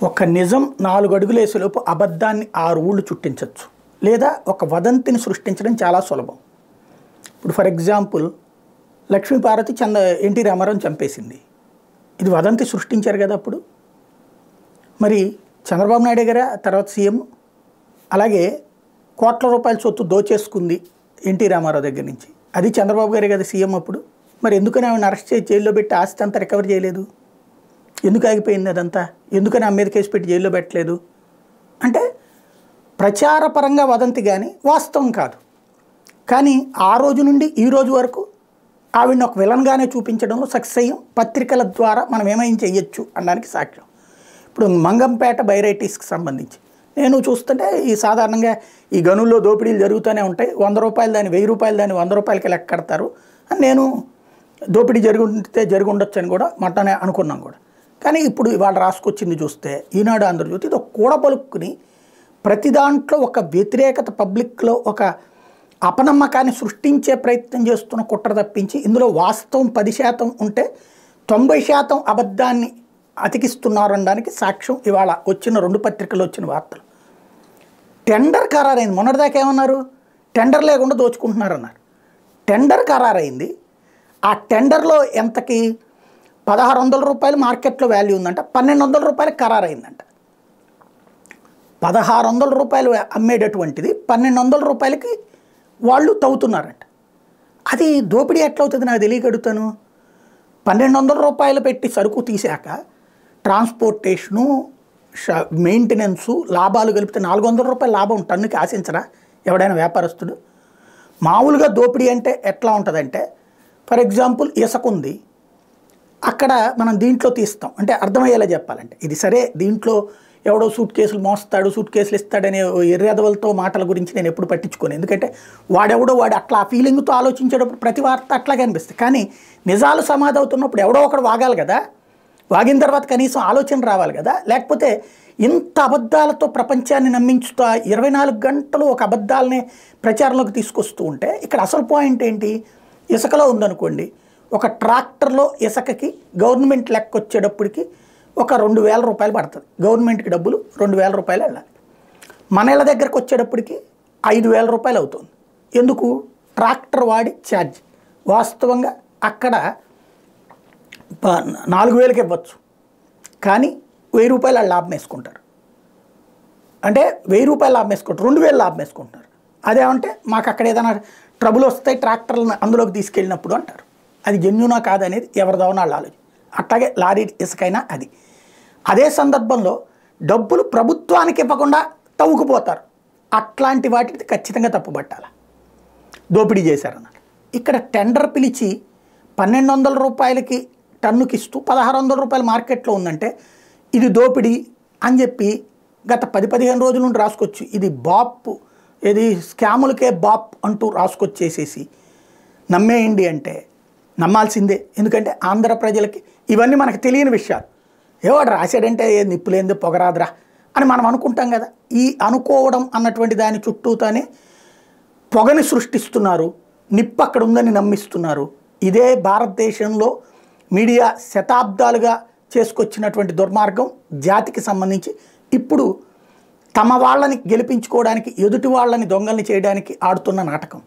ఒక నిజం 4 అడుగులు వేసేలోపు అబద్ధాన్ని 6 ఊళ్ళు చుట్టించవచ్చు, లేదా ఒక వదంతిని సృష్టించడం చాలా సులభం. ఇప్పుడు ఫర్ ఎగ్జాంపుల్ లక్ష్మీపార్వతి ఎన్టీ రామారావుని చంపేసింది, ఇది వదంతి సృష్టించారు కదా. అప్పుడు మరి చంద్రబాబు నాయుడు గారు తర్వాత సీఎం, అలాగే కోట్ల రూపాయల సొత్తు దోచేసుకుంది ఎన్టీ రామారావు దగ్గర నుంచి, అది చంద్రబాబు గారే కదా సీఎం అప్పుడు. మరి ఎందుకని ఆమెను అరెస్ట్ చేసి జైల్లో పెట్టి ఆస్తి అంతా రికవర్ చేయలేదు? ఎందుకు ఆగిపోయింది అదంతా? ఎందుకని ఆమె మీద కేసు పెట్టి జైల్లో పెట్టలేదు? అంటే ప్రచారపరంగా వదంతి కానీ వాస్తవం కాదు. కానీ ఆ రోజు నుండి ఈ రోజు వరకు ఆవిడని ఒక విలన్గానే చూపించడంలో సక్సెస్ అయ్యాం. పత్రికల ద్వారా మనం ఏమైనా చేయొచ్చు అనడానికి సాక్ష్యం. ఇప్పుడు మంగంపేట బైరైటీస్కి సంబంధించి నేను చూస్తుంటే ఈ సాధారణంగా ఈ గనుల్లో దోపిడీలు జరుగుతూనే ఉంటాయి. 100 రూపాయలు దాన్ని 1000 రూపాయలు దాన్ని 100 రూపాయలకి లెక్క కడతారు అని నేను దోపిడీ జరిగి ఉండొచ్చు అని కూడా మటనే అనుకున్నాం కూడా. కానీ ఇప్పుడు ఇవాళ రాసుకొచ్చింది చూస్తే ఈనాడు ఆంధ్రజ్యోతి ఇది ఒక కూడబలుక్కుని ప్రతి దాంట్లో ఒక వ్యతిరేకత, పబ్లిక్లో ఒక అపనమ్మకాన్ని సృష్టించే ప్రయత్నం చేస్తున్న కుట్ర తప్పించి ఇందులో వాస్తవం 10% ఉంటే 90% అబద్ధాన్ని అతికిస్తున్నారు అనడానికి సాక్ష్యం ఇవాళ వచ్చిన 2 పత్రికల్లో వచ్చిన వార్తలు. టెండర్ ఖరారైంది. మొన్నటిదాకా ఏమన్నారు? టెండర్ లేకుండా దోచుకుంటున్నారు అన్నారు. టెండర్ ఖరారైంది. ఆ టెండర్లో ఎంతకి 1600 రూపాయలు మార్కెట్లో వాల్యూ ఉందంట, 1200 రూపాయలు ఖరారైందంట. 1600 రూపాయలు అమ్మేటటువంటిది 1200 రూపాయలకి వాళ్ళు తవ్వుతున్నారంట. అది దోపిడీ ఎట్లవుతుంది నాకు తెలియగడుగుతాను. 1200 రూపాయలు పెట్టి సరుకు తీసాక ట్రాన్స్పోర్టేషను, మెయింటెనెన్సు, లాభాలు కలిపితే 400 రూపాయలు లాభం టన్నుకి ఆశించరా ఎవడైనా వ్యాపారస్తుడు? మామూలుగా దోపిడీ అంటే ఎట్లా ఉంటుందంటే, ఫర్ ఎగ్జాంపుల్ ఇసుక ఉంది, అక్కడ మనం దీంట్లో తీస్తాం అంటే అర్థమయ్యేలా చెప్పాలంటే, ఇది సరే దీంట్లో ఎవడో సూట్ కేసులు మోస్తాడు, సూట్ కేసులు ఇస్తాడనే ఎర్రదవలతో మాటల గురించి నేను ఎప్పుడు పట్టించుకోను. ఎందుకంటే వాడు అట్లా ఆ ఫీలింగ్తో ఆలోచించేటప్పుడు ప్రతి వార్త అట్లాగే అనిపిస్తుంది. కానీ నిజాలు సమాధి అవుతున్నప్పుడు ఎవడో ఒకడు వాగాలి కదా. వాగిన తర్వాత కనీసం ఆలోచన రావాలి కదా. లేకపోతే ఇంత అబద్ధాలతో ప్రపంచాన్ని నమ్మించుతా 24 గంటలు ఒక అబద్ధాలని ప్రచారంలోకి తీసుకొస్తూ ఉంటే ఇక్కడ అసలు పాయింట్ ఏంటి? ఇసుకలో ఉందనుకోండి, ఒక ట్రాక్టర్లో ఇసుకకి గవర్నమెంట్ లెక్క వచ్చేటప్పటికి ఒక 2000 రూపాయలు పడుతుంది. గవర్నమెంట్కి డబ్బులు 2000 రూపాయలు వెళ్ళాలి. మన ఇళ్ళ దగ్గరకు వచ్చేటప్పటికి 5000 రూపాయలు అవుతుంది. ఎందుకు? ట్రాక్టర్ వాడి ఛార్జ్. వాస్తవంగా అక్కడ 4000కి ఇవ్వచ్చు, కానీ 1000 రూపాయలు వాళ్ళు లాభం వేసుకుంటారు. అంటే 1000 రూపాయలు లాభం వేసుకుంటారు, 2000 లాభం వేసుకుంటారు. అదేమంటే మాకు అక్కడ ఏదైనా ట్రబుల్ వస్తాయి ట్రాక్టర్లను అందులోకి తీసుకెళ్ళినప్పుడు అంటారు. అది జెన్యూనా కాదనేది ఎవరిదోనో వాళ్ళు ఆలోచన. అట్లాగే లారీ ఇసుకైనా అది. అదే సందర్భంలో డబ్బులు ప్రభుత్వానికి ఇవ్వకుండా తవ్వుకుపోతారు. అట్లాంటి వాటికి ఖచ్చితంగా తప్పుపట్టాలి. దోపిడీ చేశారన్నారు. ఇక్కడ టెండర్ పిలిచి 1200 రూపాయలకి టన్నుకి ఇస్తూ 1600 రూపాయలు మార్కెట్లో ఉందంటే ఇది దోపిడీ అని చెప్పి గత 10-15 రోజుల నుండి రాసుకొచ్చి ఇది బాప్, ఇది స్కాములకే బాప్ అంటూ రాసుకొచ్చేసేసి నమ్మేయండి అంటే నమ్మాల్సిందే. ఎందుకంటే ఆంధ్ర ప్రజలకి ఇవన్నీ మనకు తెలియని విషయాలు. ఏవాడు రాశాడంటే ఏ నిప్పులేంది పొగరాదురా అని మనం అనుకుంటాం కదా. ఈ అనుకోవడం అన్నటువంటి దాని చుట్టూతానే పొగని సృష్టిస్తున్నారు, నిప్పు అక్కడ ఉందని నమ్మిస్తున్నారు. ఇదే భారతదేశంలో మీడియా శతాబ్దాలుగా చేసుకొచ్చినటువంటి దుర్మార్గం. జాతికి సంబంధించి ఇప్పుడు తమ వాళ్ళని గెలిపించుకోవడానికి ఎదుటి వాళ్ళని దొంగల్ని చేయడానికి ఆడుతున్న నాటకం.